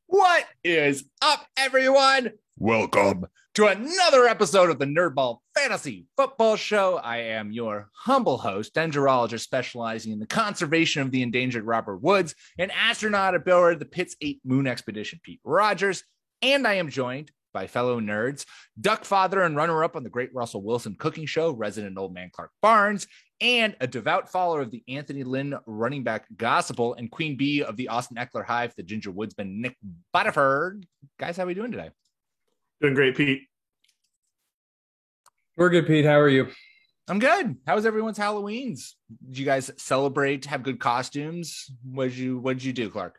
What is up, everyone? Welcome to another episode of the Nerdball Fantasy Football Show. I am your humble host, dendrologist specializing in the conservation of the endangered Robert Woods, an astronaut aboard the Pitts 8 Moon Expedition, Pete Rogers, and I am joined by fellow nerds, duck father and runner-up on the Great Russell Wilson Cooking Show, resident old man Clark Barnes, and a devout follower of the Anthony Lynn running back gospel and queen bee of the Austin Eckler hive, the ginger woodsman Nick Butterford. Guys, how are we doing today? Doing great, Pete. We're good, Pete. How are you? I'm good. How was everyone's Halloweens? Did you guys celebrate, have good costumes? What'd you do, Clark?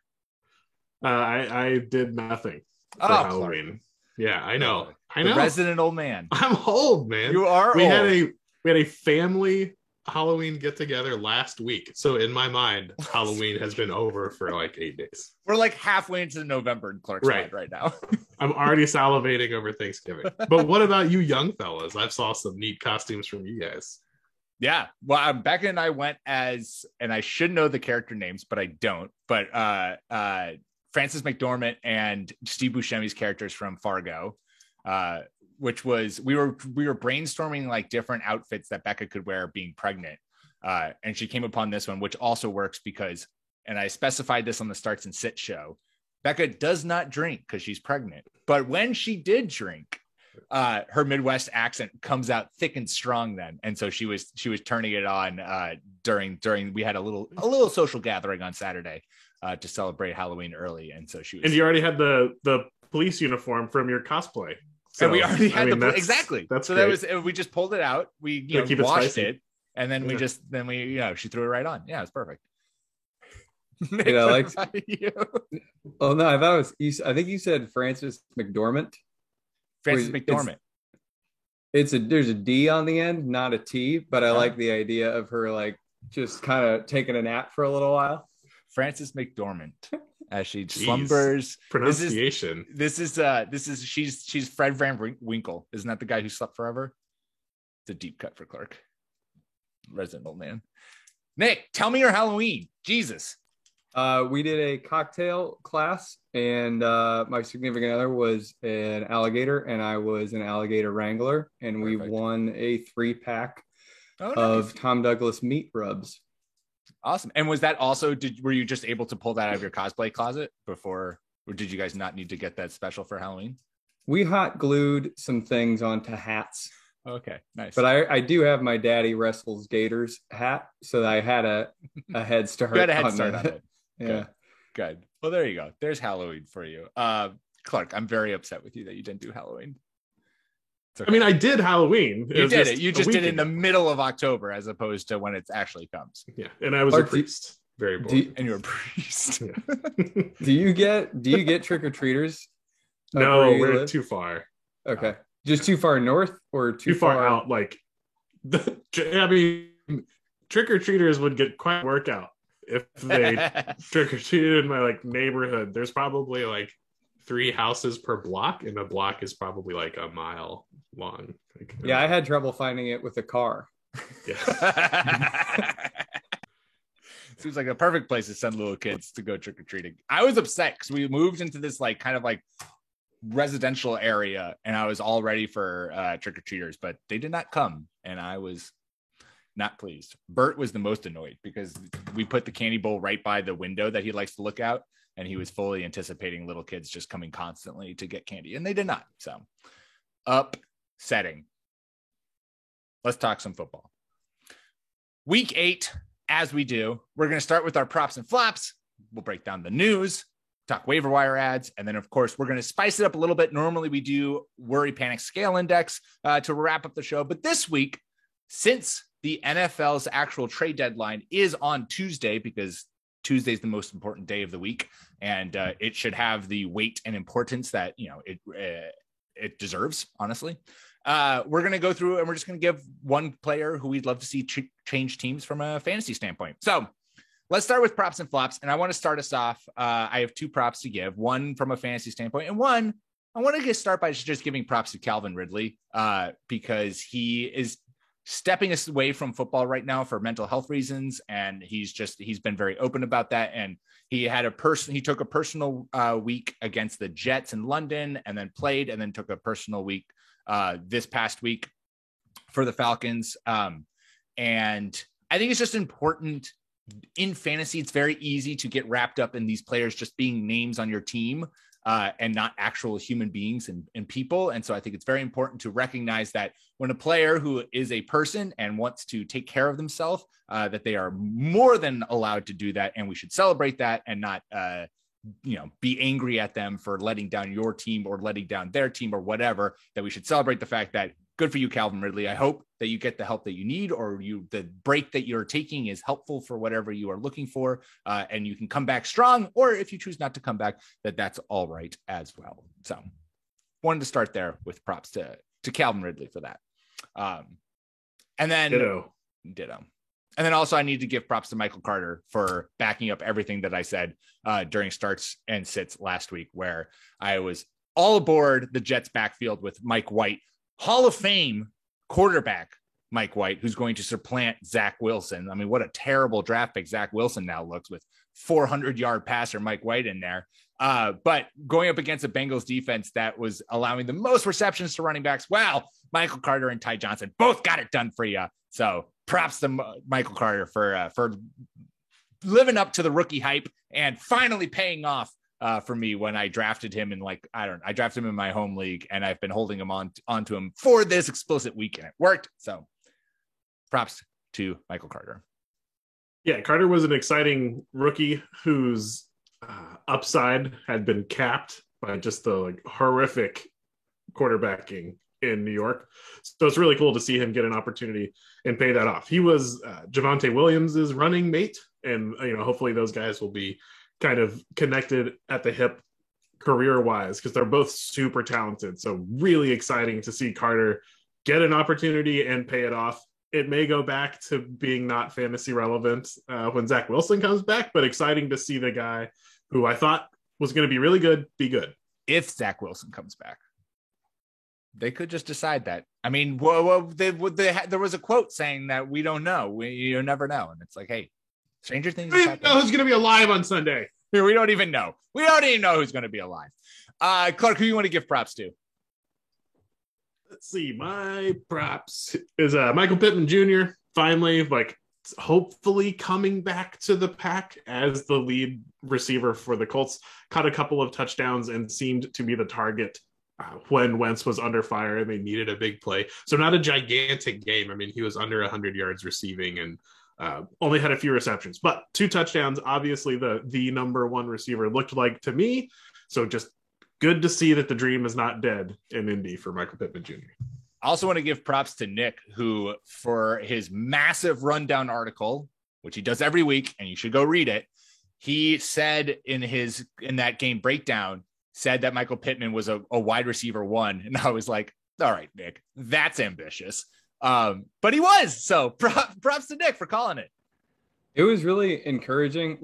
I did nothing for Halloween. Clark. Yeah, I know. The resident old man. I'm old, man. You are we old. We had a family Halloween get together last week. So in my mind, Halloween has been over for like 8 days. We're like halfway into November in Clark's mind right now. I'm already salivating over Thanksgiving. But what about you young fellas? I saw some neat costumes from you guys. Yeah. Well, Becca and I went as, and I should know the character names, but I don't. But Frances McDormand and Steve Buscemi's characters from Fargo, which was we were brainstorming like different outfits that Becca could wear being pregnant, and she came upon this one, which also works because, and I specified this on the Starts and Sit show, Becca does not drink because she's pregnant, but when she did drink, her Midwest accent comes out thick and strong then, and so she was turning it on during we had a little social gathering on Saturday to celebrate Halloween early, and so she was. And you already had the police uniform from your cosplay. So, and we already had exactly. That's so great. That was we just pulled it out. We washed it, and then we she threw it right on. Yeah, it's perfect. Nick, you? Oh no, I thought it was you. I think you said Frances McDormand. Frances McDormand. There's a D on the end, not a T, but I like the idea of her like just kind of taking a nap for a little while. Frances McDormand, as she slumbers. Pronunciation. This is she's Fred Van Winkle. Isn't that the guy who slept forever? It's a deep cut for Clark. Resident old man. Nick, tell me your Halloween. Jesus. We did a cocktail class, and my significant other was an alligator, and I was an alligator wrangler, and we won a 3-pack of Tom Douglas meat rubs. Awesome. And was that also, were you just able to pull that out of your cosplay closet before, or did you guys not need to get that special for Halloween? We hot glued some things onto hats. Okay, nice. But I do have my Daddy Wrestles Gators hat, so I had a head start. You had a head start on it. Yeah. Good. Well, there you go. There's Halloween for you. Clark, I'm very upset with you that you didn't do Halloween. Okay. I mean, I did Halloween. You did it. You just did it in the middle of October as opposed to when it actually comes. Yeah, and I was a priest. Very bored. And you're a priest. Yeah. Do you get trick or treaters? No, we're too far. Okay, just too far north or too far out. Like, I mean, trick or treaters would get quite a workout if they trick or treated in my like neighborhood. There's probably like 3 houses per block, and a block is probably like a mile long. Yeah, I had trouble finding it with a car. Yeah. Seems like a perfect place to send little kids to go trick-or-treating. I was upset because we moved into this like kind of like residential area, and I was all ready for trick-or-treaters, but they did not come, and I was not pleased. Bert was the most annoyed because we put the candy bowl right by the window that he likes to look out, and he was fully anticipating little kids just coming constantly to get candy, and they did not. So upsetting. Let's talk some football. Week 8, as we do, we're going to start with our props and flops. We'll break down the news, talk waiver wire ads, and then, of course, we're going to spice it up a little bit. Normally, we do worry, panic, scale index to wrap up the show. But this week, since the NFL's actual trade deadline is on Tuesday, because Tuesday is the most important day of the week, and it should have the weight and importance that it deserves, honestly. We're going to go through and we're just going to give one player who we'd love to see change teams from a fantasy standpoint. So let's start with props and flops. And I want to start us off. I have 2 props to give, one from a fantasy standpoint, and one I want to start by just giving props to Calvin Ridley because he is stepping us away from football right now for mental health reasons. And he's been very open about that. And he took a personal week against the Jets in London and then played, and then took a personal week this past week for the Falcons. And I think it's just important in fantasy. It's very easy to get wrapped up in these players just being names on your team and not actual human beings and people. And so I think it's very important to recognize that when a player who is a person and wants to take care of themselves, that they are more than allowed to do that. And we should celebrate that and not, be angry at them for letting down your team or letting down their team or whatever. That we should celebrate the fact that good for you, Calvin Ridley. I hope that you get the help that you need, or the break that you're taking is helpful for whatever you are looking for, and you can come back strong. Or if you choose not to come back, that's all right as well. So wanted to start there with props to Calvin Ridley for that. And then ditto. And then also I need to give props to Michael Carter for backing up everything that I said during starts and sits last week, where I was all aboard the Jets backfield with Mike White, Hall of Fame quarterback Mike White, who's going to supplant Zach Wilson. I mean, what a terrible draft pick Zach Wilson now looks with 400-yard passer Mike White in there. But going up against a Bengals defense that was allowing the most receptions to running backs, wow, Michael Carter and Ty Johnson both got it done for you. So props to Michael Carter for living up to the rookie hype and finally paying off for me when I drafted him I drafted him in my home league, and I've been holding him onto him for this explicit week, and it worked. So props to Michael Carter. Yeah, Carter was an exciting rookie whose upside had been capped by just the horrific quarterbacking in New York. So it's really cool to see him get an opportunity and pay that off. He was Javonte Williams's running mate, and hopefully those guys will be kind of connected at the hip career-wise, because they're both super talented. So really exciting to see Carter get an opportunity and pay it off. It may go back to being not fantasy relevant when Zach Wilson comes back, but exciting to see the guy who I thought was going to be really good, be good. If Zach Wilson comes back, they could just decide that. I mean, there was a quote saying that we don't know. You never know. And it's like, hey, stranger things. We don't know who's going to be alive on Sunday. We don't even know. We don't even know who's going to be alive. Clark, who you want to give props to? Let's see. My props is Michael Pittman Jr. Finally, hopefully coming back to the pack as the lead receiver for the Colts. Caught a couple of touchdowns and seemed to be the target when Wentz was under fire and they needed a big play. So not a gigantic game. I mean, he was under 100 yards receiving and only had a few receptions, but 2 touchdowns. Obviously the number one receiver looked like to me. So just good to see that the dream is not dead in Indy for Michael Pittman Jr. I also want to give props to Nick, who for his massive rundown article, which he does every week, and you should go read it. He said in that game breakdown, said that Michael Pittman was a wide receiver 1. And I was like, all right, Nick, that's ambitious. But he was. So props to Nick for calling it. It was really encouraging.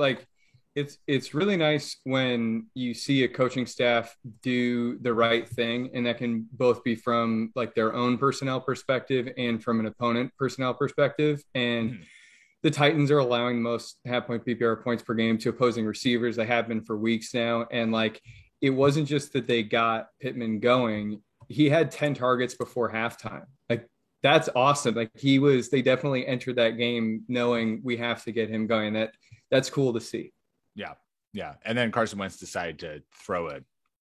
It's really nice when you see a coaching staff do the right thing, and that can both be from their own personnel perspective and from an opponent personnel perspective. And the Titans are allowing the most half-point PPR points per game to opposing receivers. They have been for weeks now. And it wasn't just that they got Pittman going. He had 10 targets before halftime. That's awesome. They definitely entered that game knowing we have to get him going. That's cool to see. Yeah. Yeah. And then Carson Wentz decided to throw a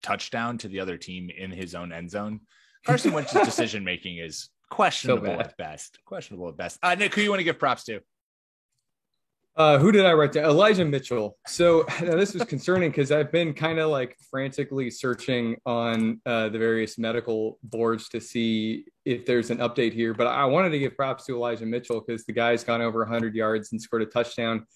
touchdown to the other team in his own end zone. Carson Wentz's decision-making is questionable at best. Nick, who you want to give props to? Who did I write down? Elijah Mitchell. So this is concerning because I've been kind of frantically searching on the various medical boards to see if there's an update here. But I wanted to give props to Elijah Mitchell because the guy's gone over 100 yards and scored a touchdown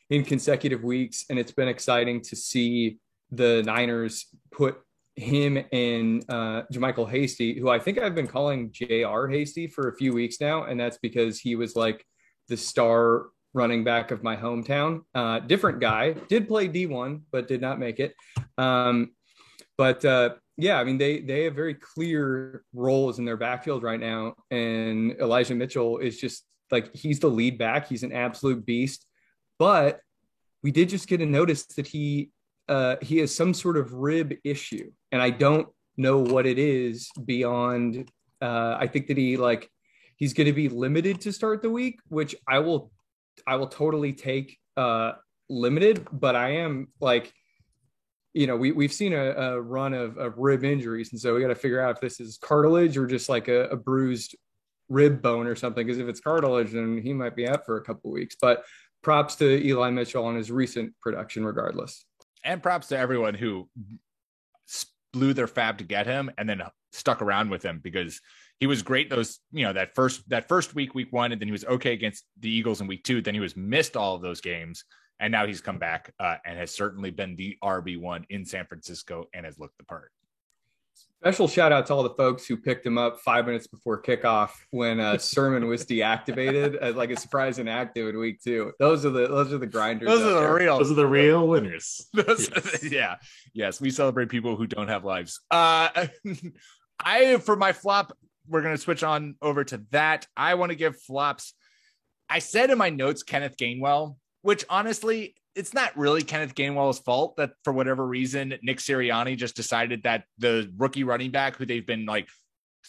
in consecutive weeks. And it's been exciting to see the Niners put him and JaMycal Hasty, who I think I've been calling J.R. Hasty for a few weeks now. And that's because he was the star running back of my hometown. Different guy, did play D1, but did not make it. But Yeah, I mean they have very clear roles in their backfield right now, and Elijah Mitchell is just like he's the lead back. He's an absolute beast, but we did just get a notice that he has some sort of rib issue, and I don't know what it is beyond. I think that he's going to be limited to start the week, which I will totally take limited, but I am like, we've seen a run of rib injuries. And so we got to figure out if this is cartilage or just like a bruised rib bone or something. Because if it's cartilage, then he might be out for a couple of weeks. But props to Eli Mitchell on his recent production regardless. And props to everyone who blew their fab to get him and then stuck around with him, because he was great that first week 1, and then he was okay against the Eagles in week 2. Then he was missed all of those games, and now he's come back and has certainly been the RB1 in San Francisco and has looked the part. Special shout out to all the folks who picked him up 5 minutes before kickoff when Sermon was deactivated as like a surprise inactive in week 2. Those are the grinders. Those are the real winners. Yes, we celebrate people who don't have lives. For my flop, we're going to switch on over to that. I want to give flops. I said in my notes, Kenneth Gainwell, which honestly, it's not really Kenneth Gainwell's fault that for whatever reason, Nick Sirianni just decided that the rookie running back who they've been like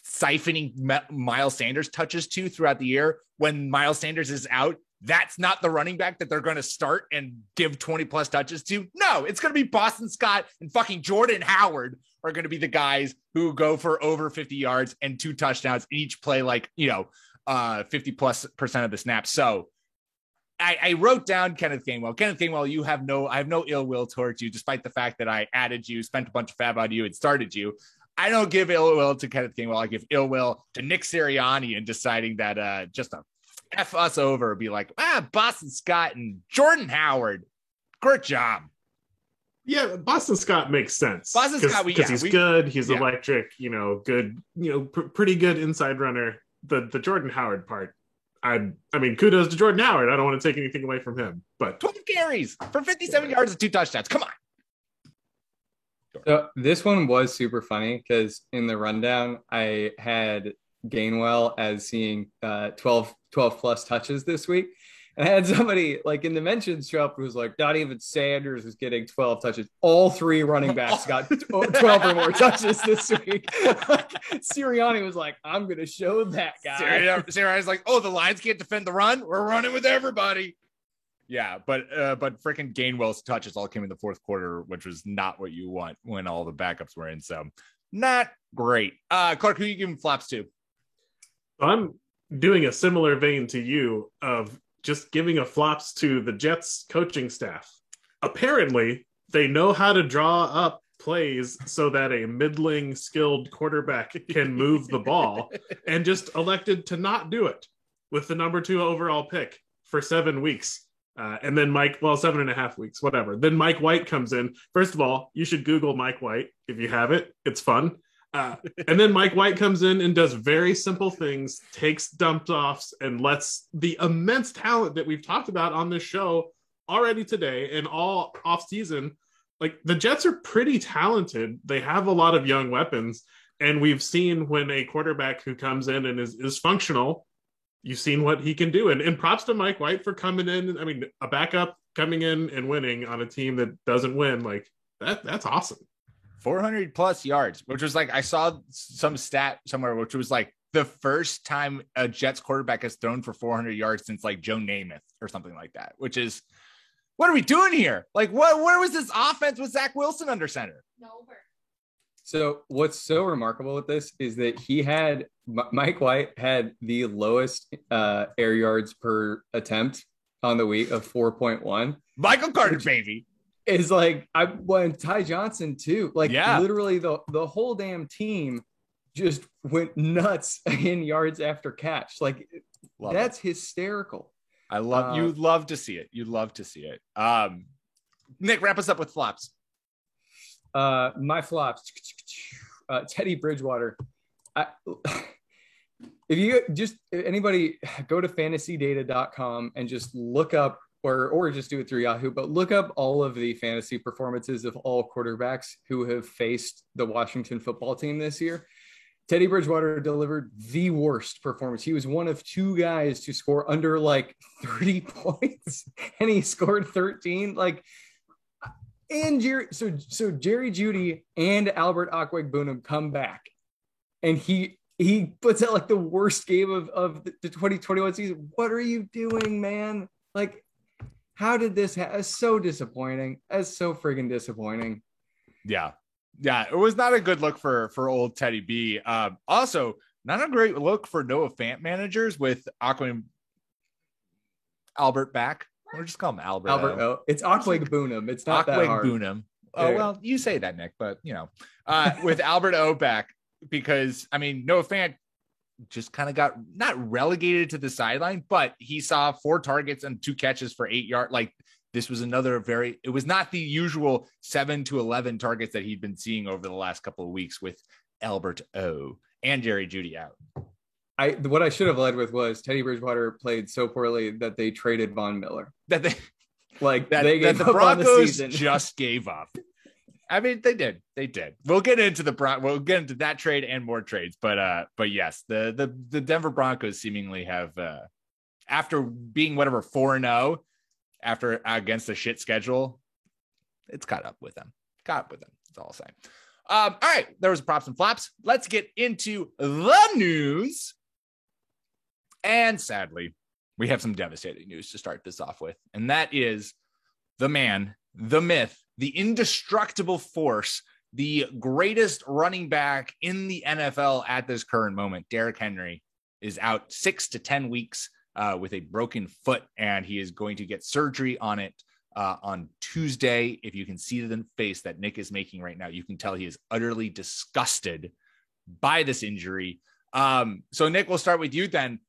siphoning Miles Sanders touches to throughout the year, when Miles Sanders is out, that's not the running back that they're going to start and give 20 plus touches to. No, it's going to be Boston Scott and fucking Jordan Howard are going to be the guys who go for over 50 yards and 2 touchdowns and each play 50+% of the snaps. So I wrote down Kenneth Gainwell. Kenneth Gainwell, I have no ill will towards you, despite the fact that I added you, spent a bunch of fab on you, and started you. I don't give ill will to Kenneth Gainwell. I give ill will to Nick Sirianni in deciding that just to F us over, be like, Boston Scott and Jordan Howard. Great job. Yeah, Boston Scott makes sense. Boston Scott, because he's good, he's electric, good, pretty good inside runner. The Jordan Howard part, I mean, kudos to Jordan Howard. I don't want to take anything away from him, but 12 carries for 57 yards and 2 touchdowns. Come on. So this one was super funny because in the rundown, I had Gainwell as seeing 12 plus touches this week. And I had somebody like in the mentions show up who was like, not even Sanders was getting 12 touches. All 3 running backs got 12 or more touches this week. Sirianni was like, I'm going to show that guy. Sirianni's like, the Lions can't defend the run. We're running with everybody. Yeah, but freaking Gainwell's touches all came in the fourth quarter, which was not what you want when all the backups were in. So not great. Clark, who are you giving flops to? I'm doing a similar vein to you of just giving a flops to the Jets coaching staff. Apparently, they know how to draw up plays so that a middling skilled quarterback can move the ball, and just elected to not do it with the number 2 overall pick for 7 weeks. And then 7.5 weeks, whatever. Then Mike White comes in. First of all, you should Google Mike White if you have it. It's fun. And then Mike White comes in and does very simple things, takes dump offs, and lets the immense talent that we've talked about on this show already today and all off season. Like, the Jets are pretty talented. They have a lot of young weapons. And we've seen when a quarterback who comes in and is functional, you've seen what he can do. And props to Mike White for coming in. I mean, a backup coming in and winning on a team that doesn't win, like that's awesome. 400 plus yards, which was like, I saw some stat somewhere, which was like the first time a Jets quarterback has thrown for 400 yards since like Joe Namath or something like that, which is, what are we doing here? Like, where was this offense with Zach Wilson under center? So what's so remarkable with this is that Mike White had the lowest air yards per attempt on the week of 4.1. Michael Carter, baby. Is like, and Ty Johnson too. Like, literally the whole damn team just went nuts in yards after catch. Like, that's hysterical. I love, you'd love to see it. You'd love to see it. Nick, wrap us up with flops. My flops, Teddy Bridgewater. If anybody go to fantasydata.com and just look up or just do it through Yahoo, but look up all of the fantasy performances of all quarterbacks who have faced the Washington football team this year. Teddy Bridgewater delivered the worst performance. He was one of two guys to score under like 30 points, and he scored 13. And Jerry Jeudy and Albert Okwuegbunam come back, and he puts out like the worst game of the 2021 season. What are you doing, man? Like, how did this happen? It's so disappointing. It's so friggin' disappointing. Yeah. Yeah, it was not a good look for old Teddy B. Also, not a great look for Noah Fant managers with Albert back. We'll just call him Albert. Albert. It's Okwuegbunam. It's not that hard. Okwuegbunam. Oh, well, you say that, Nick, but with Albert O back, because Noah Fant just kind of got not relegated to the sideline, but he saw 4 targets and 2 catches for 8 yards. Like, this was it was not the usual 7 to 11 targets that he'd been seeing over the last couple of weeks with Albert O and Jerry Jeudy out. What I should have led with was Teddy Bridgewater played so poorly that they traded Von Miller. That the Broncos just gave up. They did. We'll get into that trade and more trades, but yes, the Denver Broncos seemingly have after being 4-0 after against a shit schedule, it's caught up with them. That's all I'll say. All right, there was props and flops. Let's get into the news. And sadly, we have some devastating news to start this off with, and that is the man, the myth, the indestructible force, the greatest running back in the NFL at this current moment. Derrick Henry is out 6 to 10 weeks with a broken foot, and he is going to get surgery on it on Tuesday. If you can see the face that Nick is making right now, you can tell he is utterly disgusted by this injury. So Nick, we'll start with you then.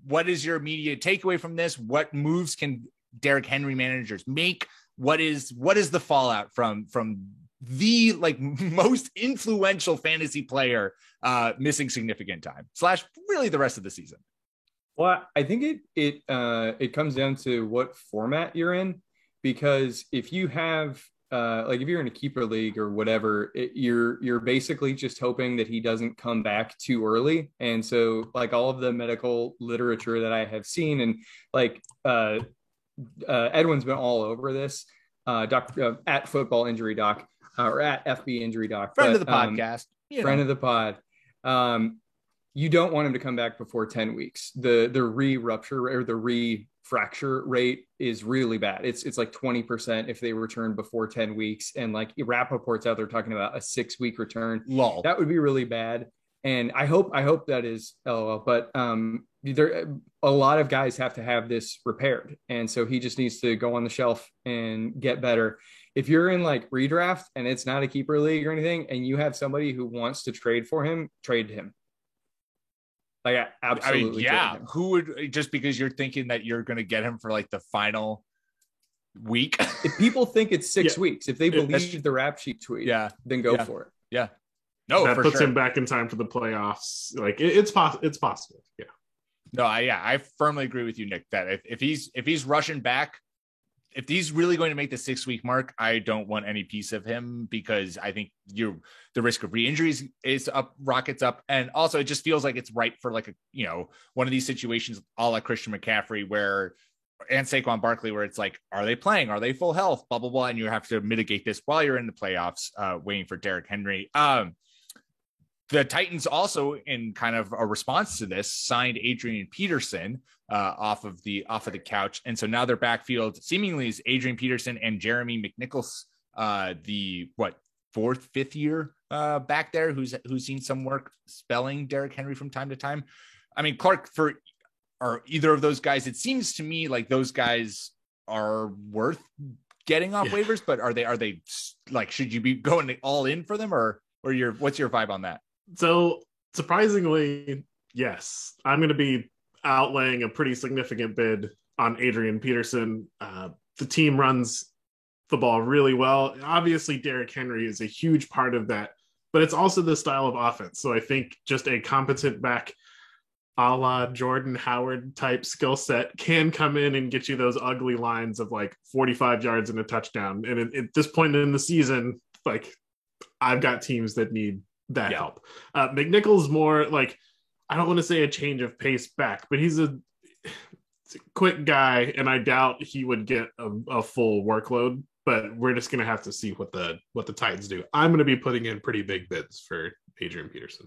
What is your immediate takeaway from this? What moves can Derrick Henry managers make? What is the fallout from the most influential fantasy player missing significant time / really the rest of the season? Well, I think it comes down to what format you're in, because if you have if you're in a keeper league or whatever, you're basically just hoping that he doesn't come back too early. And so all of the medical literature that I have seen, and Edwin's been all over this, at Football Injury Doc or at FB Injury Doc, friend of the podcast, friend of the pod. You don't want him to come back before 10 weeks. The re-rupture or the re-fracture rate is really bad. It's like 20% if they return before 10 weeks. And Rappaport's out there talking about a 6-week return. Lol. That would be really bad. And I hope that is LOL. But a lot of guys have to have this repaired. And so he just needs to go on the shelf and get better. If you're in redraft and it's not a keeper league or anything, and you have somebody who wants to trade for him, trade him. Absolutely. Who would, just because you're thinking that you're going to get him for the final week? If people think it's 6 weeks, if they believe the rap sheet tweet, then go for it. Yeah. No, that puts him back in time for the playoffs. It's possible. Yeah. No, I firmly agree with you, Nick, that if he's rushing back, if he's really going to make the 6-week mark, I don't want any piece of him, because I think the risk of re-injuries is up, rockets up. And also it just feels like it's ripe for one of these situations a la Christian McCaffrey and Saquon Barkley, where it's are they playing? Are they full health? Blah, blah, blah. And you have to mitigate this while you're in the playoffs, waiting for Derrick Henry. The Titans also, in kind of a response to this, signed Adrian Peterson off of the couch, and so now their backfield seemingly is Adrian Peterson and Jeremy McNichols, the 4th, 5th year back there who's seen some work spelling Derrick Henry from time to time. Clark, are either of those guys? It seems to me like those guys are worth getting off waivers, but are they should you be going all in for them, or what's your vibe on that? So surprisingly, yes, I'm going to be outlaying a pretty significant bid on Adrian Peterson. The team runs the ball really well. Obviously, Derrick Henry is a huge part of that, but it's also the style of offense. So I think just a competent back a la Jordan Howard type skill set can come in and get you those ugly lines of like 45 yards and a touchdown. And at this point in the season, like I've got teams that need that help. McNichols more like, I don't want to say a change of pace back, but he's a quick guy, and I doubt he would get a full workload. But we're just going to have to see what the Titans do. I'm going to be putting in pretty big bids for Adrian Peterson.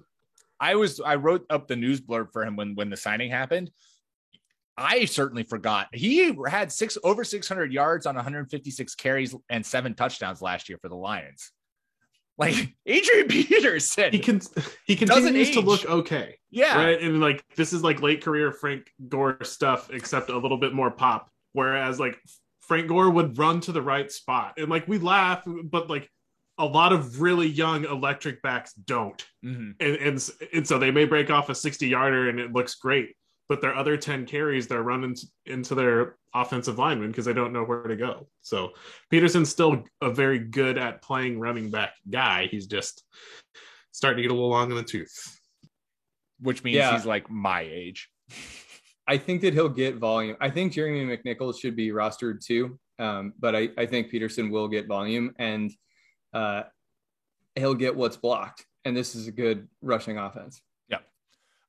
I wrote up the news blurb for him when the signing happened. I certainly forgot. He had over 600 yards on 156 carries and 7 touchdowns last year for the Lions. Like Adrian Peterson, he continues to look okay. Yeah. Right. And like, this is like late career Frank Gore stuff, except a little bit more pop. Whereas like Frank Gore would run to the right spot. And like, we laugh, but like, a lot of really young electric backs don't. And so they may break off a 60-yarder and it looks great, but their other 10 carries, they're running into their offensive linemen because they don't know where to go. So Peterson's still a very good at playing running back guy. He's just starting to get a little long in the tooth. Which means he's like my age. I think that he'll get volume. I think Jeremy McNichols should be rostered too. But I think Peterson will get volume, and he'll get what's blocked, and this is a good rushing offense.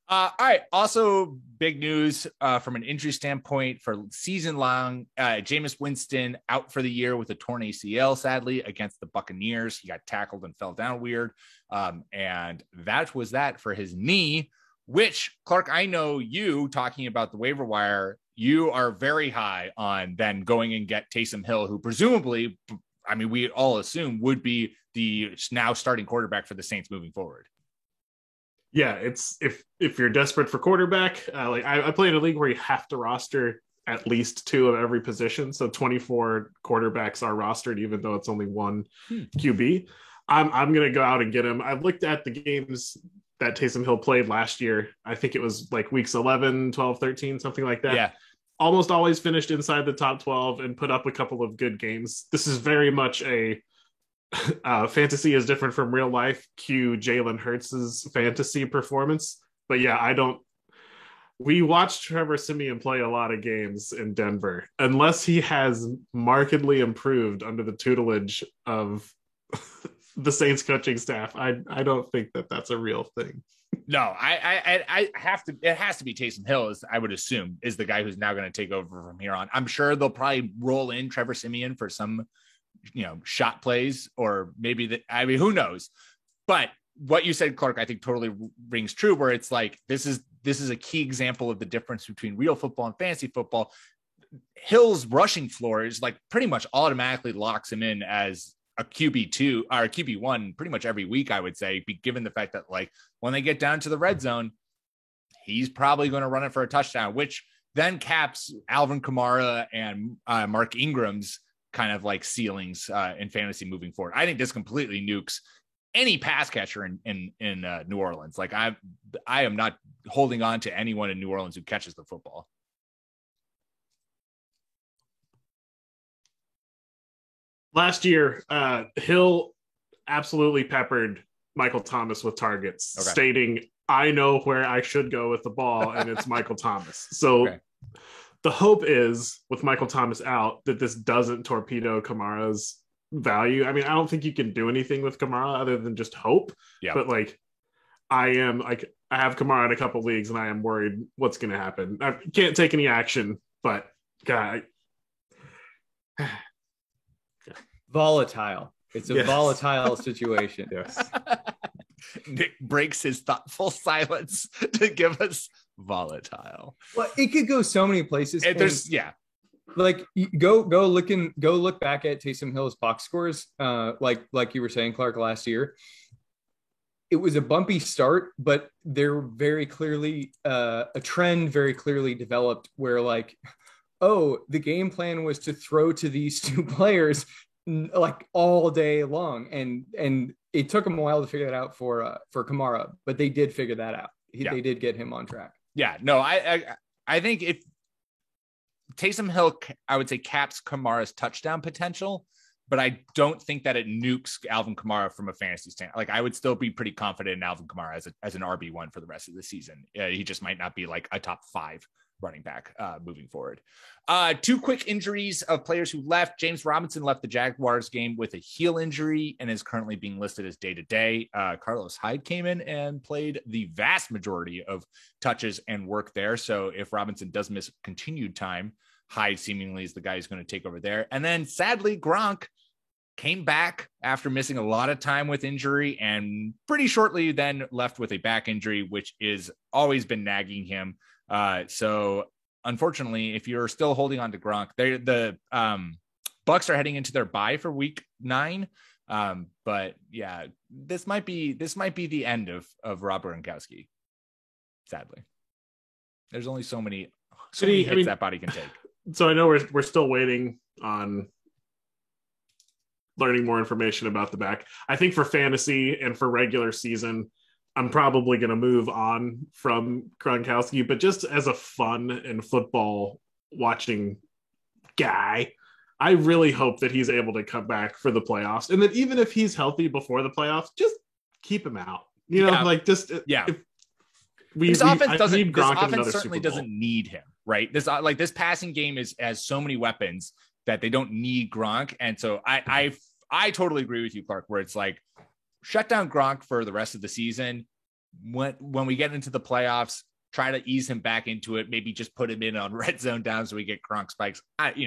All right. Also, big news from an injury standpoint for season long. Jameis Winston out for the year with a torn ACL, sadly, against the Buccaneers. He got tackled and fell down weird. And that was that for his knee, which, Clark, I know you talking about the waiver wire, you are very high on then going and get Taysom Hill, who presumably, I mean, we all assume would be the now starting quarterback for the Saints moving forward. Yeah, it's if you're desperate for quarterback, like I play in a league where you have to roster at least 2 of every position. So 24 quarterbacks are rostered, even though it's only one QB. I'm going to go out and get him. I've looked at the games that Taysom Hill played last year. I think it was like weeks 11, 12, 13, something like that. Yeah. Almost always finished inside the top 12 and put up a couple of good games. This is very much a fantasy is different from real life. Cue Jalen Hurts' fantasy performance. But yeah, we watched Trevor Siemian play a lot of games in Denver. Unless he has markedly improved under the tutelage of the Saints coaching staff, I don't think that that's a real thing. No, I have to. It has to be Taysom Hill, I would assume, is the guy who's now going to take over from here on. I'm sure they'll probably roll in Trevor Siemian for some, shot plays, or maybe that. I mean, who knows? But what you said, Clark, I think totally rings true. Where it's like this is a key example of the difference between real football and fantasy football. Hill's rushing floor is like pretty much automatically locks him in as a QB2 or a QB1 pretty much every week, I would say, given the fact that like when they get down to the red zone, he's probably going to run it for a touchdown, which then caps Alvin Kamara and Mark Ingram's kind of like ceilings in fantasy moving forward. I think this completely nukes any pass catcher in New Orleans. Like I am not holding on to anyone in New Orleans who catches the football. Last year, Hill absolutely peppered Michael Thomas with targets, stating, I know where I should go with the ball, and it's Michael Thomas. So the hope is, with Michael Thomas out, that this doesn't torpedo Kamara's value. I mean, I don't think you can do anything with Kamara other than just hope. Yeah. But like, I have Kamara in a couple leagues, and I am worried what's going to happen. I can't take any action, but God. Volatile. It's a volatile situation. Yes. Nick breaks his thoughtful silence to give us volatile. Well, it could go so many places. Like go look back at Taysom Hill's box scores. Like you were saying, Clark, last year. It was a bumpy start, but they're very clearly a trend very clearly developed where like, oh, the game plan was to throw to these 2 players like all day long, and it took them a while to figure that out for Kamara, but they did figure that out. They did get him on track. Yeah, no, I think if Taysom Hill, I would say, caps Kamara's touchdown potential, but I don't think that it nukes Alvin Kamara from a fantasy standpoint. Like I would still be pretty confident in Alvin Kamara as an RB1 for the rest of the season. He just might not be like a top 5 running back moving forward. 2 quick injuries of players who left. James Robinson left the Jaguars game with a heel injury and is currently being listed as day-to-day. Carlos Hyde came in and played the vast majority of touches and work there. So if Robinson does miss continued time, Hyde seemingly is the guy who's going to take over there. And then sadly, Gronk came back after missing a lot of time with injury and pretty shortly then left with a back injury, which is always been nagging him. So unfortunately, if you're still holding on to Gronk, the Bucks are heading into their bye for week 9. But yeah, this might be the end of Rob Gronkowski. Sadly, there's only so many hits that body can take. So I know we're still waiting on learning more information about the back. I think for fantasy and for regular season, I'm probably going to move on from Gronkowski, but just as a fun and football watching guy, I really hope that he's able to come back for the playoffs. And that even if he's healthy before the playoffs, just keep him out. You know, like just, This offense certainly doesn't need him, right? This passing game has so many weapons that they don't need Gronk. And so I totally agree with you, Clark, where it's like, shut down Gronk for the rest of the season. When we get into the playoffs, try to ease him back into it. Maybe just put him in on red zone down so we get Gronk spikes.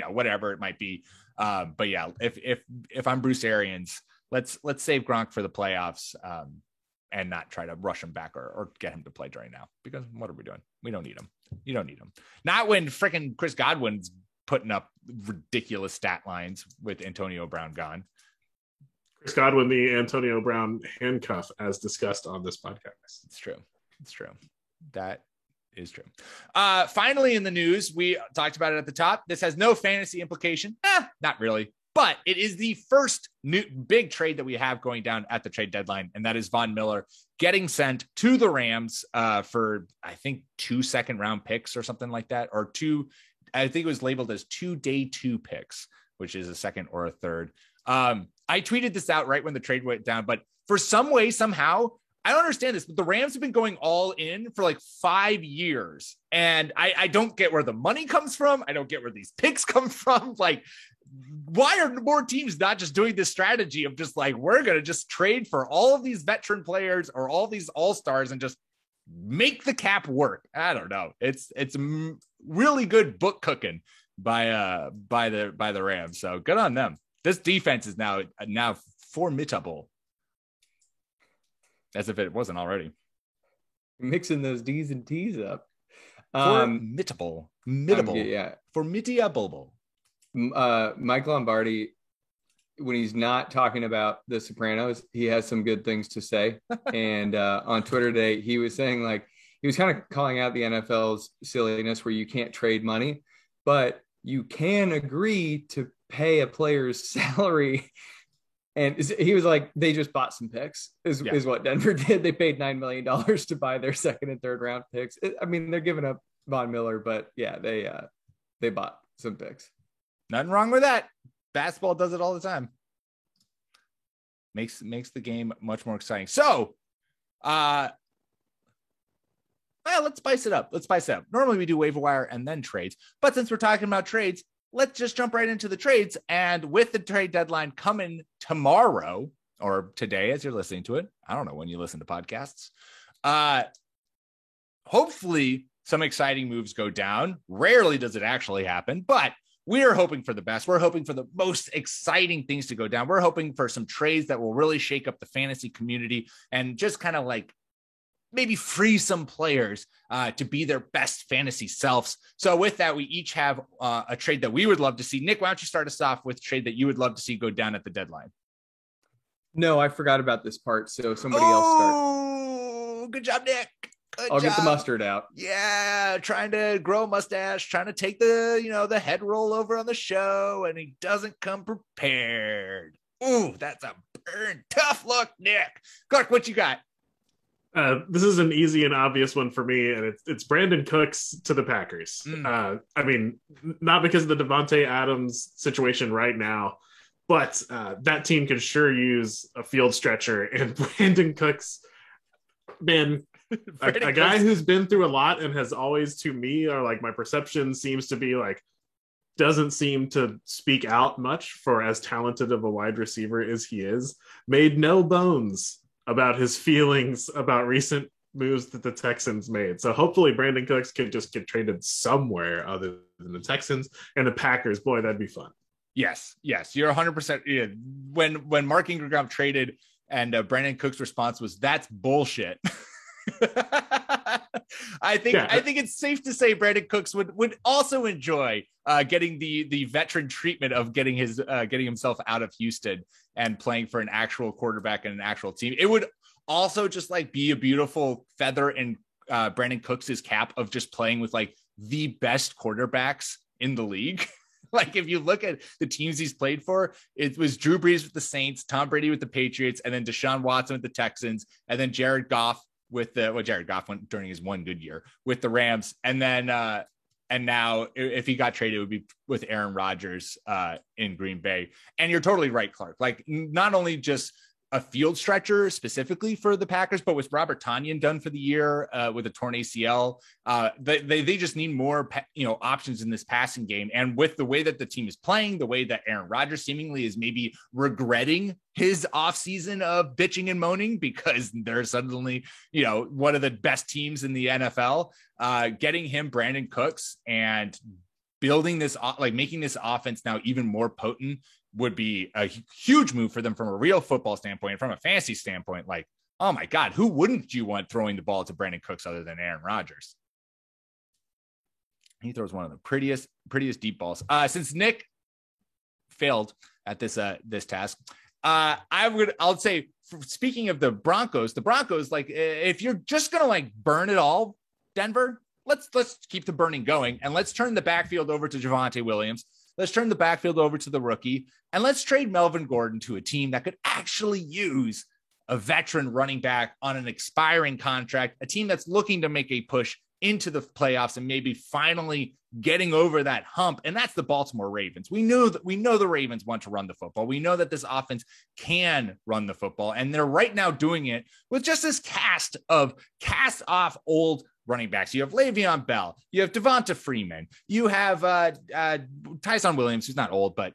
Whatever it might be. But yeah, if I'm Bruce Arians, let's save Gronk for the playoffs and not try to rush him back or get him to play during now. Because what are we doing? We don't need him. You don't need him. Not when freaking Chris Godwin's putting up ridiculous stat lines with Antonio Brown gone. Chris Godwin, the Antonio Brown handcuff, as discussed on this podcast. It's true. That is true. Finally, in the news, we talked about it at the top. This has no fantasy implication. Not really. But it is the first new big trade that we have going down at the trade deadline, and that is Von Miller getting sent to the Rams for, I think, 2 second-round picks or something like that, or 2. I think it was labeled as 2 day 2 picks, which is a second or a third. I tweeted this out right when the trade went down, but for some way, somehow, I don't understand this, but the Rams have been going all in for like 5 years. And I don't get where the money comes from. I don't get where these picks come from. Like, why are more teams not just doing this strategy of just like, we're going to just trade for all of these veteran players or all these all-stars and just make the cap work? I don't know. It's really good book cooking by the Rams. So good on them. This defense is now formidable. As if it wasn't already. Mixing those D's and T's up. Formidable. Formidable. Mike Lombardi, when he's not talking about The Sopranos, he has some good things to say. And on Twitter today, he was saying, like, he was kind of calling out the NFL's silliness where you can't trade money, but you can agree to pay a player's salary. And he was like, they just bought some picks is what Denver did. They paid $9 million to buy their second and third round picks. I mean, they're giving up Von Miller, but yeah, they bought some picks. Nothing wrong with that. Basketball does it all the time. Makes the game much more exciting. So, let's spice it up. Normally we do waiver wire and then trades, but since we're talking about trades, let's just jump right into the trades. And with the trade deadline coming tomorrow or today, as you're listening to it, I don't know when you listen to podcasts. Hopefully some exciting moves go down. Rarely does it actually happen, but we are hoping for the best. We're hoping for the most exciting things to go down. We're hoping for some trades that will really shake up the fantasy community and just kind of like maybe free some players to be their best fantasy selves. So with that, we each have a trade that we would love to see. Nick, why don't you start us off with a trade that you would love to see go down at the deadline? No, I forgot about this part. So somebody else start. Oh, good job, Nick. I'll get the mustard out. Yeah, trying to grow a mustache, trying to take the head roll over on the show, and he doesn't come prepared. Ooh, that's a burn. Tough look, Nick. Clark, what you got? This is an easy and obvious one for me, and it's Brandon Cooks to the Packers. I mean, not because of the Devontae Adams situation right now, But that team could sure use a field stretcher, and Brandin Cooks, man, a guy who's been through a lot and has always, to me, or like my perception seems to be like, doesn't seem to speak out much for as talented of a wide receiver as he is, made no bones about his feelings about recent moves that the Texans made. So hopefully Brandin Cooks can just get traded somewhere other than the Texans and the Packers. Boy, that'd be fun. Yes, you're 100%. Yeah. When Mark Ingram got traded and Brandin Cooks' response was, "That's bullshit." I think it's safe to say Brandin Cooks would also enjoy getting the veteran treatment of getting himself out of Houston and playing for an actual quarterback and an actual team. It would also just like be a beautiful feather in Brandin Cooks' cap of just playing with like the best quarterbacks in the league. Like if you look at the teams he's played for, it was Drew Brees with the Saints, Tom Brady with the Patriots, and then Deshaun Watson with the Texans, and then Jared Goff with Jared Goff went during his one good year with the Rams. And then, and now if he got traded, it would be with Aaron Rodgers in Green Bay. And you're totally right, Clark. Like not only just a field stretcher specifically for the Packers, but with Robert Tonyan done for the year with a torn ACL, they just need more, options in this passing game. And with the way that the team is playing, the way that Aaron Rodgers seemingly is maybe regretting his offseason of bitching and moaning because they're suddenly, one of the best teams in the NFL, getting him Brandin Cooks and building this, like making this offense now even more potent would be a huge move for them from a real football standpoint, from a fantasy standpoint. Like, oh my God, who wouldn't you want throwing the ball to Brandin Cooks other than Aaron Rodgers? He throws one of the prettiest deep balls. Since Nick failed at this task, I'll say, speaking of the Broncos, like if you're just gonna like burn it all, Denver, let's keep the burning going and let's turn the backfield over to Javonte Williams. Let's turn the backfield over to the rookie, and let's trade Melvin Gordon to a team that could actually use a veteran running back on an expiring contract, a team that's looking to make a push into the playoffs and maybe finally getting over that hump. And that's the Baltimore Ravens. We know the Ravens want to run the football. We know that this offense can run the football, and they're right now doing it with just this cast off old running backs. You have Le'Veon Bell, you have Devonta Freeman, you have Tyson Williams, who's not old, but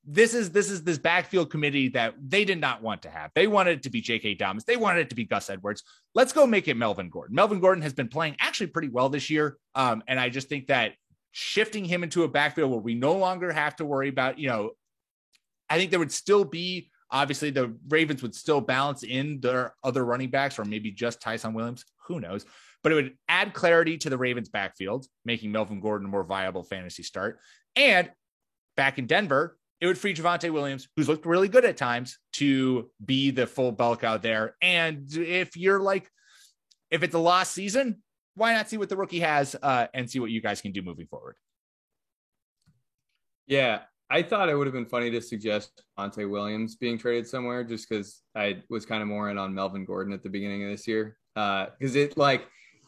this is this backfield committee that they did not want to have. They wanted it to be J.K. Dobbins. They wanted it to be Gus Edwards. Let's go make it Melvin Gordon. Melvin Gordon has been playing actually pretty well this year. And I just think that shifting him into a backfield where we no longer have to worry about, I think there would still be, obviously the Ravens would still balance in their other running backs or maybe just Tyson Williams. Who knows? But it would add clarity to the Ravens backfield, making Melvin Gordon a more viable fantasy start. And back in Denver, it would free Javonte Williams, who's looked really good at times, to be the full bulk out there. And if it's a lost season, why not see what the rookie has and see what you guys can do moving forward? Yeah, I thought it would have been funny to suggest Javonte Williams being traded somewhere just because I was kind of more in on Melvin Gordon at the beginning of this year. Because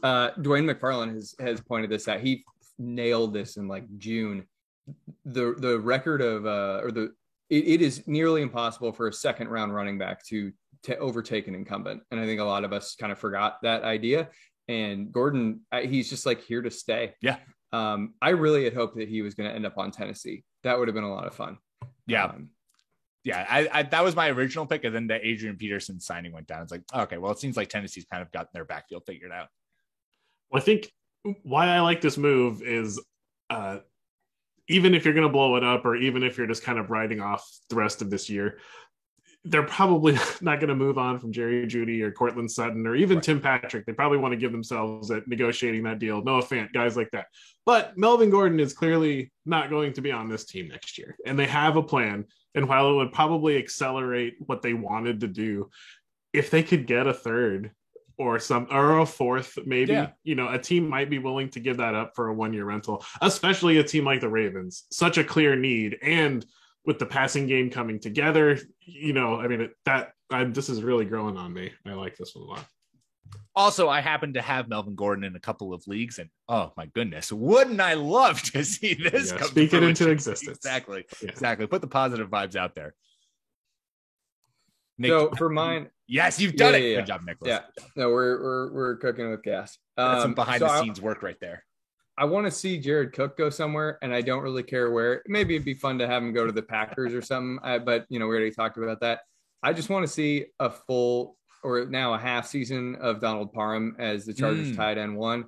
Dwayne McFarland has pointed this out. He nailed this in like June. The record of it is nearly impossible for a second round running back to overtake an incumbent, and I think a lot of us kind of forgot that idea. And Gordon, he's just like here to stay. Yeah. I really had hoped that he was going to end up on Tennessee. That would have been a lot of fun. Yeah. I that was my original pick, and then the Adrian Peterson signing went down. It's like, okay, well, it seems like Tennessee's kind of got their backfield figured out. Well, I think why I like this move is even if you're going to blow it up, or even if you're just kind of riding off the rest of this year, they're probably not going to move on from Jerry Jeudy or Cortland Sutton or even Tim Patrick. They probably want to give themselves at negotiating that deal. Noah Fant, guys like that. But Melvin Gordon is clearly not going to be on this team next year, and they have a plan. And while it would probably accelerate what they wanted to do, if they could get a third or a fourth, maybe, a team might be willing to give that up for a 1-year rental, especially a team like the Ravens, such a clear need. And with the passing game coming together, this is really growing on me. I like this one a lot. Also, I happen to have Melvin Gordon in a couple of leagues, and oh my goodness, wouldn't I love to see this come speak it into existence? Exactly. Put the positive vibes out there. Nick, so for mine, yes, you've done it. Good job, Nicholas. Yeah, no, we're cooking with gas. That's some behind the scenes work right there. I want to see Jared Cook go somewhere, and I don't really care where. Maybe it'd be fun to have him go to the Packers or something. But we already talked about that. I just want to see a full or now a half season of Donald Parham as the Chargers tight end one.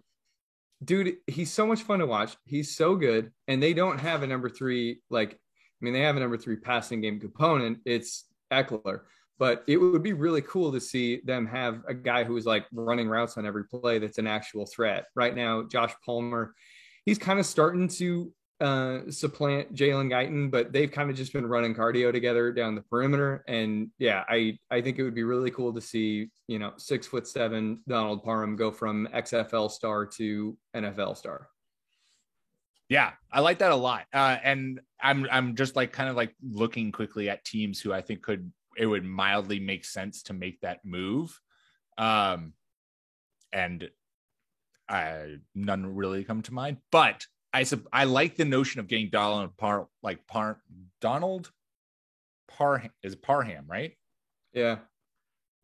Dude, he's so much fun to watch. He's so good, and they don't have a number three. They have a number three passing game component. It's Eckler. But it would be really cool to see them have a guy who is like running routes on every play that's an actual threat. Right now, Josh Palmer, he's kind of starting to supplant Jalen Guyton, but they've kind of just been running cardio together down the perimeter. And yeah, I think it would be really cool to see, 6'7" Donald Parham go from XFL star to NFL star. Yeah, I like that a lot. And I'm just kind of looking quickly at teams who I think it would mildly make sense to make that move. And none really come to mind, but I like the notion of getting Donald Parham, is Parham, right? Yeah.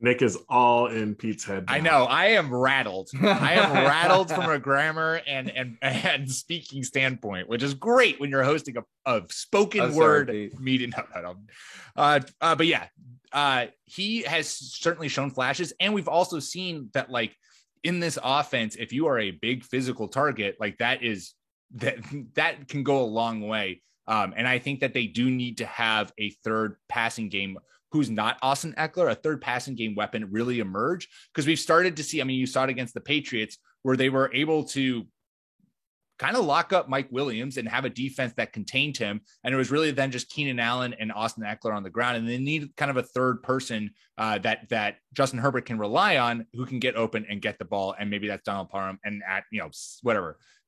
Nick is all in Pete's head now. I know. I am rattled. I am rattled from a grammar and speaking standpoint, which is great when you're hosting a spoken word meeting. But yeah, he has certainly shown flashes, and we've also seen that in this offense, if you are a big physical target, that can go a long way. And I think that they do need to have a third passing game who's not Austin Eckler, a third passing game weapon really emerge, because we've started to see, you saw it against the Patriots where they were able to kind of lock up Mike Williams and have a defense that contained him. And it was really then just Keenan Allen and Austin Eckler on the ground. And they need kind of a third person that Justin Herbert can rely on, who can get open and get the ball. And maybe that's Donald Parham. And at,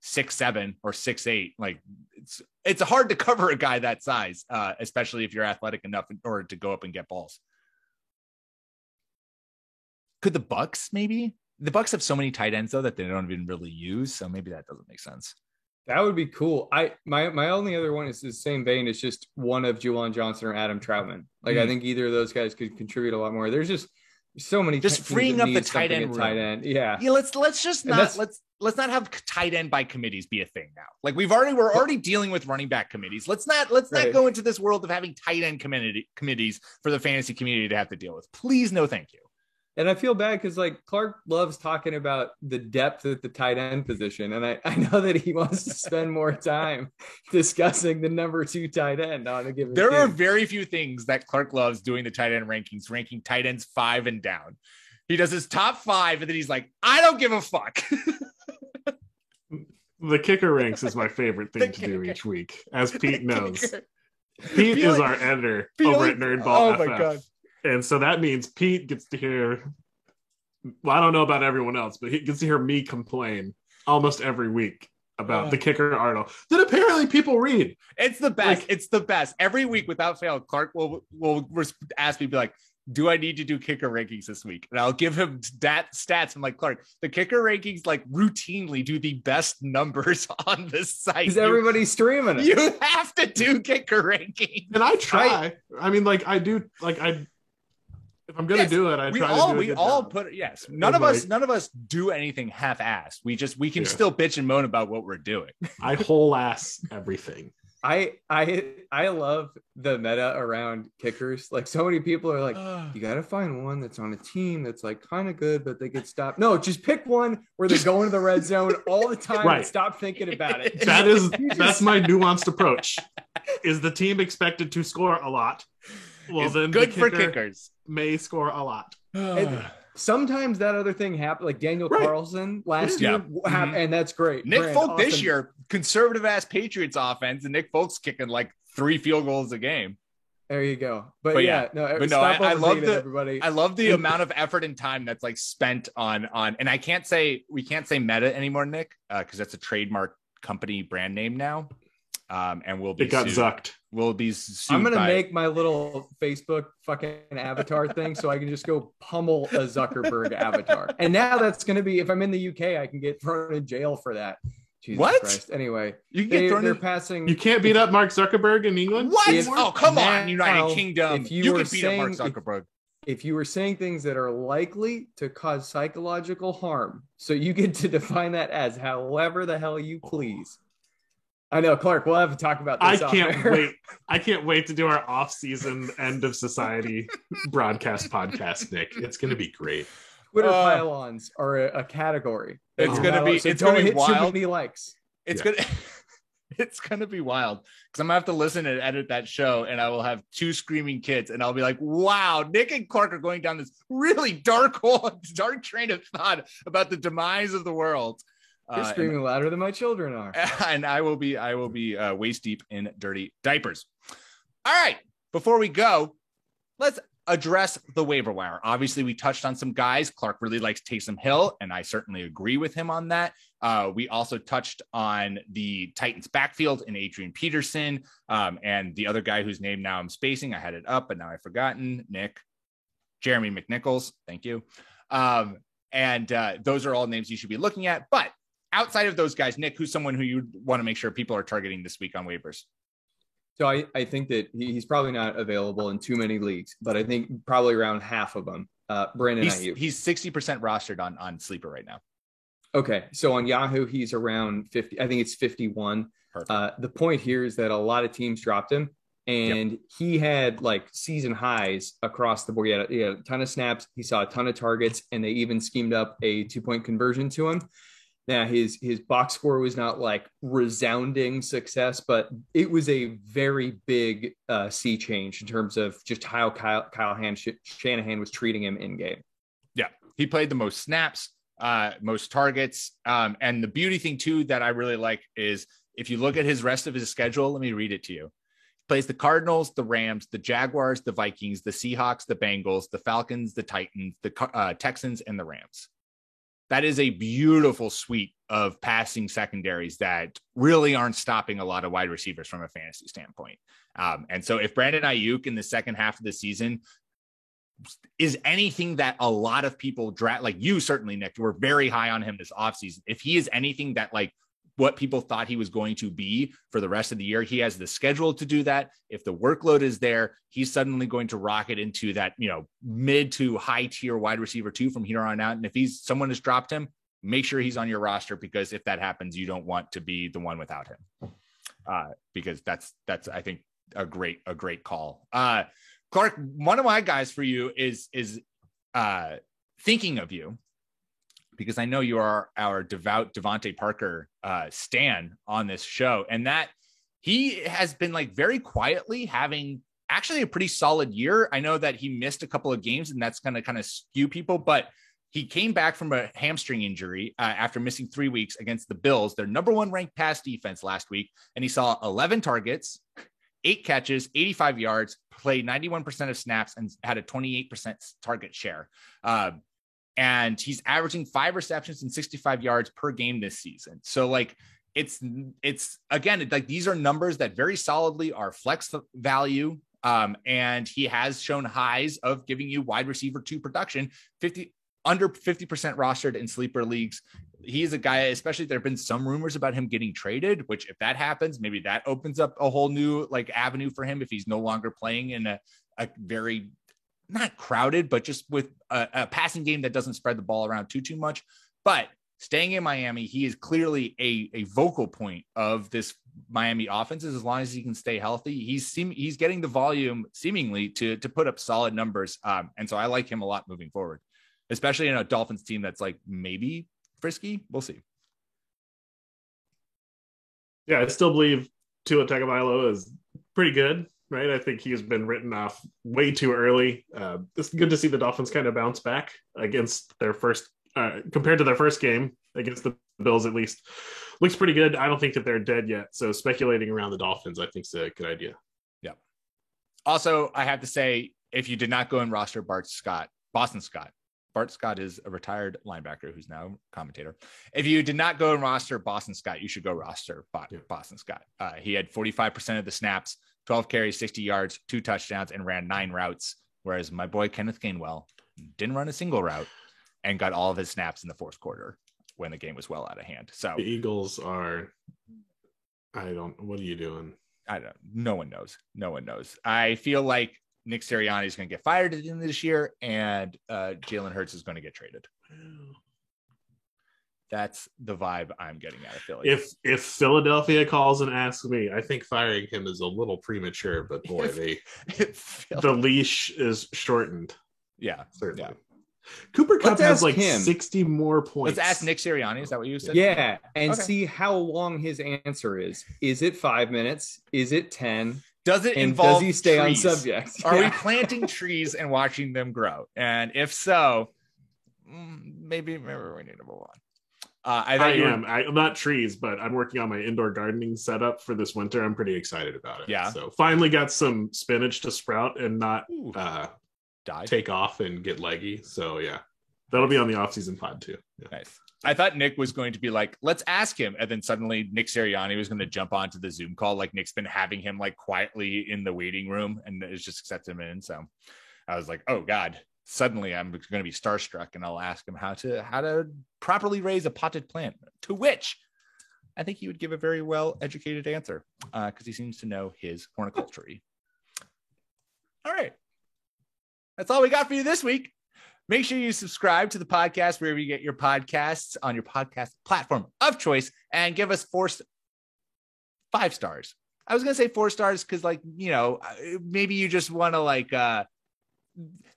6'7" or 6'8", it's hard to cover a guy that size, especially if you're athletic enough in order to go up and get balls. Could the Bucks maybe? The Bucks have so many tight ends though that they don't even really use, so maybe that doesn't make sense. That would be cool. My only other one is the same vein. It's just one of Juwan Johnson or Adam Troutman. I think either of those guys could contribute a lot more. There's just so many. Just freeing up the tight end. Yeah. Let's not have tight end by committees be a thing now. We're already dealing with running back committees. Let's not go into this world of having tight end committees for the fantasy community to have to deal with. Please, no, thank you. And I feel bad because Clark loves talking about the depth at the tight end position. And I know that he wants to spend more time discussing the number 2 tight end on a given There team. are very few things that Clark loves doing the tight end rankings, ranking tight ends 5 and down. He does his top 5 and then he's like, I don't give a fuck. The kicker ranks is my favorite thing to do each week, as Pete knows. Pete is our editor over at Nerdball FF. My God. And so that means Pete gets to hear, well, I don't know about everyone else, but he gets to hear me complain almost every week about the kicker article that apparently people read. It's the best. It's the best. Every week without fail, Clark will ask me, be like, do I need to do kicker rankings this week? And I'll give him stats. I'm like, Clark, the kicker rankings routinely do the best numbers on this site. Because everybody's streaming it. You have to do kicker rankings. And I try. I do. If I'm going to do it, I try to do it. We all put it. Yes. None of us do anything half-assed. We can still bitch and moan about what we're doing. I whole ass everything. I love the meta around kickers. So many people are like, you got to find one that's on a team that's kind of good, but they get stopped. No, just pick one where they go into the red zone all the time and stop thinking about it. That's my nuanced approach. Is the team expected to score a lot? Well, it's then good for kickers. May score a lot. Sometimes that other thing happened, like Daniel Carlson last year, and that's great. Nick Folk this year, conservative ass Patriots offense, and Nick Folk's kicking 3 field goals a game. There you go. But I love the amount of effort and time that's spent on, and we can't say meta anymore, Nick, because that's a trademark company brand name now. And we'll be it got zucked. We'll be sued. I'm gonna make my little Facebook fucking avatar thing so I can just go pummel a Zuckerberg avatar. And now that's gonna be, if I'm in the UK, I can get thrown in jail for that. Jesus what? Christ. Anyway, you can get thrown they're passing. You can't beat up Mark Zuckerberg in England. What? Oh, come on, United Kingdom. You can beat up Mark Zuckerberg. if you were saying things that are likely to cause psychological harm, so you get to define that as however the hell you please. I know, Clark, we'll have to talk about this. I can't wait to do our off-season end of society broadcast podcast, Nick. It's going to be great. Twitter pylons are a category. It's going to be, so it's going to be wild. Too many likes. It's going to, it's going to be wild because I'm going to have to listen and edit that show, and I will have 2 screaming kids, and I'll be like, wow, Nick and Clark are going down this really dark train of thought about the demise of the world. You're screaming louder than my children are. And I will be waist deep in dirty diapers. All right. Before we go, let's address the waiver wire. Obviously, we touched on some guys. Clark really likes Taysom Hill, and I certainly agree with him on that. We also touched on the Titans backfield in Adrian Peterson, and the other guy whose name now I'm spacing. I had it up, but now I've forgotten. Jeremy McNichols. Thank you. And those are all names you should be looking at. But outside of those guys, Nick, who's someone who you want to make sure people are targeting this week on waivers? So I think that he's probably not available in too many leagues, but I think probably around half of them. Brandon Ayuk. He's 60% rostered on Sleeper right now. Okay. So on Yahoo, he's around 50. I think it's 51. The point here is that a lot of teams dropped him, and he had like season highs across the board. He had a ton of snaps. He saw a ton of targets, and they even schemed up a 2-point conversion to him. Now, his box score was not like resounding success, but it was a very big sea change in terms of just how Kyle Shanahan was treating him in game. Yeah, he played the most snaps, most targets. And the beauty thing, too, that I really like is if you look at his rest of his schedule, let me read it to you. He plays the Cardinals, the Rams, the Jaguars, the Vikings, the Seahawks, the Bengals, the Falcons, the Titans, the Texans, and the Rams. That is a beautiful suite of passing secondaries that really aren't stopping a lot of wide receivers from a fantasy standpoint. And so if Brandon Ayuk in the second half of the season is anything that a lot of people draft, like you certainly, Nick, were very high on him this offseason. If he is anything that like what people thought he was going to be for the rest of the year, he has the schedule to do that. If the workload is there, he's suddenly going to rocket into that, mid to high tier wide receiver 2 from here on out. And if someone has dropped him, make sure he's on your roster, because if that happens, you don't want to be the one without him. Because that's, I think a great call. Clark, one of my guys for you is thinking of you, because I know you are our devout Devontae Parker stan on this show, and that he has been like very quietly having actually a pretty solid year. I know that he missed a couple of games, and that's going to kind of skew people, but he came back from a hamstring injury after missing 3 weeks against the Bills, their number 1 ranked pass defense last week, and he saw 11 targets, 8 catches, 85 yards, played 91% of snaps, and had a 28% target share. And he's averaging 5 receptions and 65 yards per game this season. So like it's again, like these are numbers that very solidly are flex value. And he has shown highs of giving you wide receiver 2 production, under 50% rostered in sleeper leagues. He is a guy, especially there have been some rumors about him getting traded, which if that happens, maybe that opens up a whole new like avenue for him if he's no longer playing in a very not crowded, but just with a passing game that doesn't spread the ball around too much. But staying in Miami, he is clearly a vocal point of this Miami offense. As long as he can stay healthy, he's getting the volume seemingly to put up solid numbers. And so I like him a lot moving forward, especially in a Dolphins team that's like maybe frisky. We'll see. Yeah, I still believe Tua Tagovailoa is pretty good. Right, I think he's been written off way too early. It's good to see the Dolphins kind of bounce back against their first, compared to their first game against the Bills. At least looks pretty good. I don't think that they're dead yet. So speculating around the Dolphins, I think, is a good idea. Yeah. Also, I have to say, if you did not go and roster Boston Scott. Bart Scott is a retired linebacker who's now a commentator. If you did not go and roster Boston Scott, you should go roster Boston Scott. He had 45% of the snaps, 12 carries, 60 yards, 2 touchdowns, and ran 9 routes. Whereas my boy Kenneth Gainwell didn't run a single route and got all of his snaps in the fourth quarter when the game was well out of hand. So the Eagles are, what are you doing? I don't. No one knows. I feel like Nick Sirianni is going to get fired at the end of this year, and Jalen Hurts is going to get traded. That's the vibe I'm getting out of Philly. If Philadelphia calls and asks me, I think firing him is a little premature, but boy, the leash is shortened. Yeah, certainly. Yeah. Cooper Kupp has like 60 more points. Let's ask Nick Sirianni. Is that what you said? Yeah, and see how long his answer is. Is it 5 minutes? Is it 10? Does it involve does he stay trees? On subject? Are we planting trees and watching them grow? And if so, maybe we need to move on. I'm not trees, but I'm working on my indoor gardening setup for this winter. I'm pretty excited about it. Yeah. So finally got some spinach to sprout and not take off and get leggy. So yeah, that'll be on the off-season pod too. Yeah. Nice. I thought Nick was going to be like, let's ask him. And then suddenly Nick Sirianni was going to jump onto the Zoom call. Like Nick's been having him like quietly in the waiting room and it's just accepted him in. So I was like, oh God, suddenly I'm going to be starstruck and I'll ask him how to properly raise a potted plant, to which I think he would give a very well educated answer because he seems to know his horticulture. All right. That's all we got for you this week. Make sure you subscribe to the podcast wherever you get your podcasts on your podcast platform of choice and give us 5 stars. I was going to say 4 stars because maybe you just want to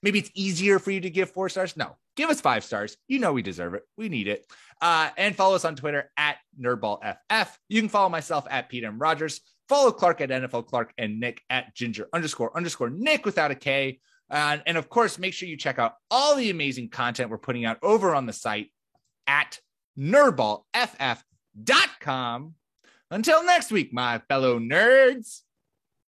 maybe it's easier for you to give 4 stars. No, give us 5 stars. You know, we deserve it. We need it. And follow us on Twitter at NerdballFF. You can follow myself at Pete M. Rogers. Follow Clark at NFL Clark and Nick at Ginger_Nick without a K. And of course, make sure you check out all the amazing content we're putting out over on the site at nerdballff.com. Until next week, my fellow nerds.